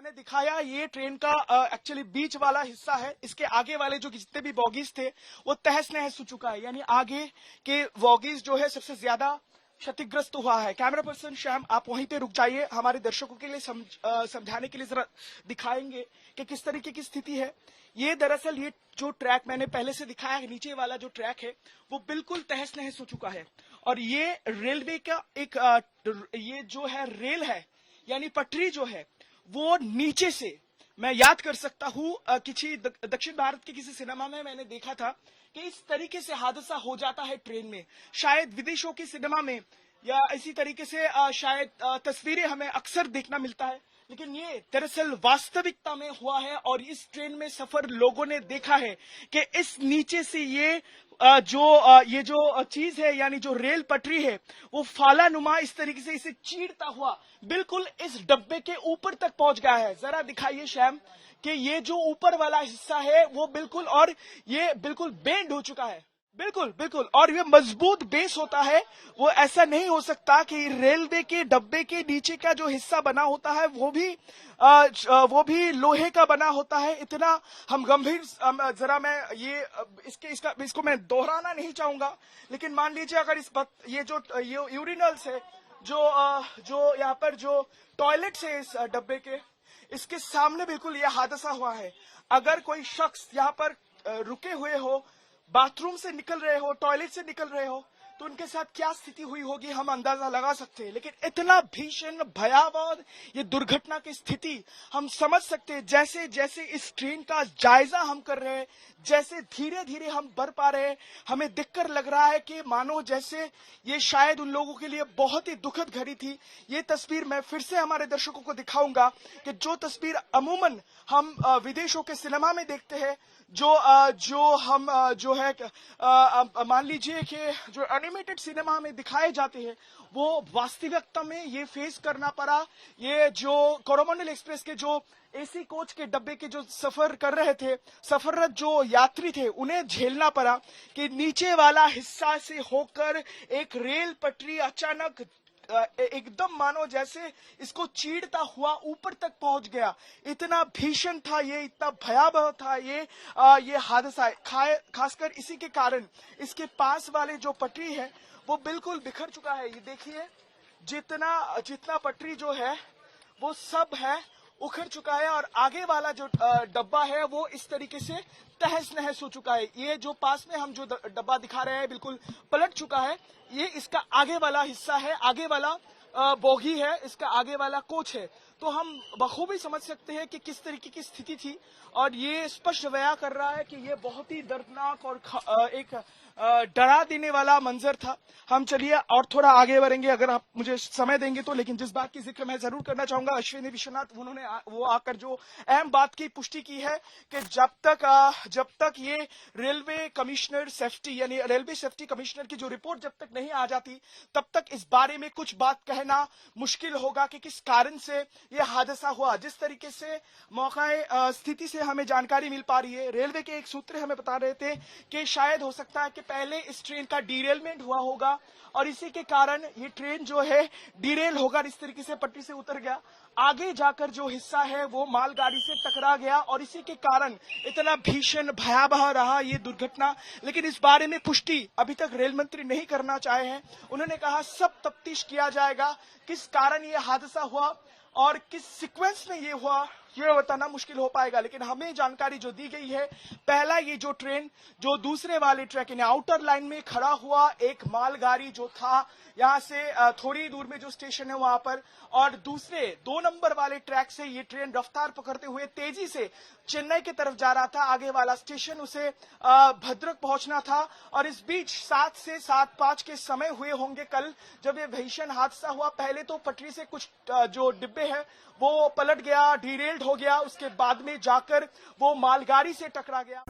मैंने दिखाया ये ट्रेन का एक्चुअली बीच वाला हिस्सा है। इसके आगे वाले जो जितने भी बॉगीज थे वो तहस नहस हो चुका है, यानी आगे के बॉगीज जो है सबसे ज्यादा क्षतिग्रस्त हुआ है। कैमरा पर्सन श्याम, आप वहीं पे रुक जाइए, हमारे दर्शकों के लिए समझाने के लिए जरा दिखाएंगे कि किस तरीके की स्थिति है। ये दरअसल ये जो ट्रैक मैंने पहले से दिखाया है, नीचे वाला जो ट्रैक है वो बिल्कुल तहस नहस हो चुका है। और ये रेलवे का एक ये जो है रेल है, यानी पटरी जो है वो नीचे से, मैं याद कर सकता हूं किसी दक्षिण भारत के किसी सिनेमा में मैंने देखा था कि इस तरीके से हादसा हो जाता है ट्रेन में। शायद विदेशों की सिनेमा में या इसी तरीके से शायद तस्वीरें हमें अक्सर देखना मिलता है, लेकिन ये दरअसल वास्तविकता में हुआ है। और इस ट्रेन में सफर लोगों ने देखा है कि इस नीचे से ये जो चीज है, यानी जो रेल पटरी है, वो फालानुमा इस तरीके से इसे चीरता हुआ बिल्कुल इस डब्बे के ऊपर तक पहुंच गया है। जरा दिखाइए श्याम कि ये जो ऊपर वाला हिस्सा है वो बिल्कुल, और ये बिल्कुल बेंड हो चुका है, बिल्कुल बिल्कुल। और ये मजबूत बेस होता है, वो ऐसा नहीं हो सकता कि रेलवे के डब्बे के नीचे का जो हिस्सा बना होता है वो भी लोहे का बना होता है। इतना हम गंभीर, जरा मैं ये इसको मैं दोहराना नहीं चाहूंगा, लेकिन मान लीजिए अगर ये जो यूरिनल्स है, जो यहाँ पर जो टॉयलेट्स है इस डब्बे के, इसके सामने बिल्कुल ये हादसा हुआ है। अगर कोई शख्स यहाँ पर रुके हुए हो, बाथरूम से निकल रहे हो, टॉयलेट से निकल रहे हो, तो उनके साथ क्या स्थिति हुई होगी हम अंदाजा लगा सकते हैं। लेकिन इतना भीषण भयावह ये दुर्घटना की स्थिति हम समझ सकते हैं। जैसे जैसे इस ट्रेन का जायजा हम कर रहे हैं, जैसे धीरे धीरे हम बढ़ पा रहे हैं, हमें देखकर लग रहा है कि मानो जैसे ये शायद उन लोगों के लिए बहुत ही दुखद घड़ी थी। ये तस्वीर मैं फिर से हमारे दर्शकों को दिखाऊंगा कि जो तस्वीर अमूमन हम विदेशों के सिनेमा में देखते हैं, जो हम जो है मान लीजिए कि जो एनिमेटेड सिनेमा में दिखाए जाते हैं, वो वास्तविकता में ये फेस करना पड़ा। ये जो कोरोमंडल एक्सप्रेस के जो एसी कोच के डब्बे के जो सफर कर रहे थे, सफररत जो यात्री थे, उन्हें झेलना पड़ा कि नीचे वाला हिस्सा से होकर एक रेल पटरी अचानक एकदम मानो जैसे इसको चीरता हुआ ऊपर तक पहुंच गया। इतना भीषण था ये, इतना भयावह था ये हादसा। खासकर इसी के कारण इसके पास वाले जो पटरी है वो बिल्कुल बिखर चुका है। ये देखिए, जितना पटरी जो है वो सब है उखड़ चुका है, और आगे वाला जो डब्बा है वो इस तरीके से तहस नहस हो चुका है। ये जो पास में हम जो डब्बा दिखा रहे हैं बिल्कुल पलट चुका है। ये इसका आगे वाला हिस्सा है, आगे वाला बोगी है, इसका आगे वाला कोच है। तो हम बखूबी समझ सकते हैं कि किस तरीके की स्थिति थी, और ये स्पष्ट बयां कर रहा है कि ये बहुत ही दर्दनाक और एक डरा देने वाला मंजर था। हम चलिए और थोड़ा आगे बढ़ेंगे अगर आप मुझे समय देंगे तो। लेकिन जिस बात की जिक्र मैं जरूर करना चाहूंगा, अश्विनी विश्वनाथ उन्होंने वो आकर जो अहम बात की पुष्टि की है कि जब तक ये रेलवे कमिश्नर सेफ्टी, यानी रेलवे सेफ्टी कमिश्नर की जो रिपोर्ट जब तक नहीं आ जाती, तब तक इस बारे में कुछ बात कहना मुश्किल होगा कि किस कारण से ये हादसा हुआ। जिस तरीके से मौकाए स्थिति से हमें जानकारी मिल पा रही है, रेलवे के एक सूत्र हमें बता रहे थे कि शायद हो सकता है कि पहले इस ट्रेन का डीरेलमेंट हुआ होगा, और इसी के कारण ये ट्रेन जो है डीरेल होकर इस तरीके से पटरी से उतर गया। आगे जाकर जो हिस्सा है वो मालगाड़ी से टकरा गया, और इसी के कारण इतना भीषण भयावह रहा ये दुर्घटना। लेकिन इस बारे में पुष्टि अभी तक रेल मंत्री नहीं करना चाहे हैं। उन्होंने कहा सब तफ्तीश किया जाएगा, किस कारण ये हादसा हुआ और किस सीक्वेंस में ये हुआ ये बताना मुश्किल हो पाएगा। लेकिन हमें जानकारी जो दी गई है, पहला ये जो ट्रेन जो दूसरे वाले ट्रैक यानी आउटर लाइन में खड़ा हुआ एक मालगाड़ी जो था यहाँ से थोड़ी दूर में जो स्टेशन है वहां पर, और दूसरे 2 नंबर वाले ट्रैक से ये ट्रेन रफ्तार पकड़ते हुए तेजी से चेन्नई की तरफ जा रहा था। आगे वाला स्टेशन उसे भद्रक पहुंचना था, और इस बीच 7 से 7:05 के समय हुए होंगे कल जब ये भीषण हादसा हुआ। पहले तो पटरी से कुछ जो डिब्बे हैं वो पलट गया, डीरेल्ड हो गया, उसके बाद में जाकर वो मालगाड़ी से टकरा गया।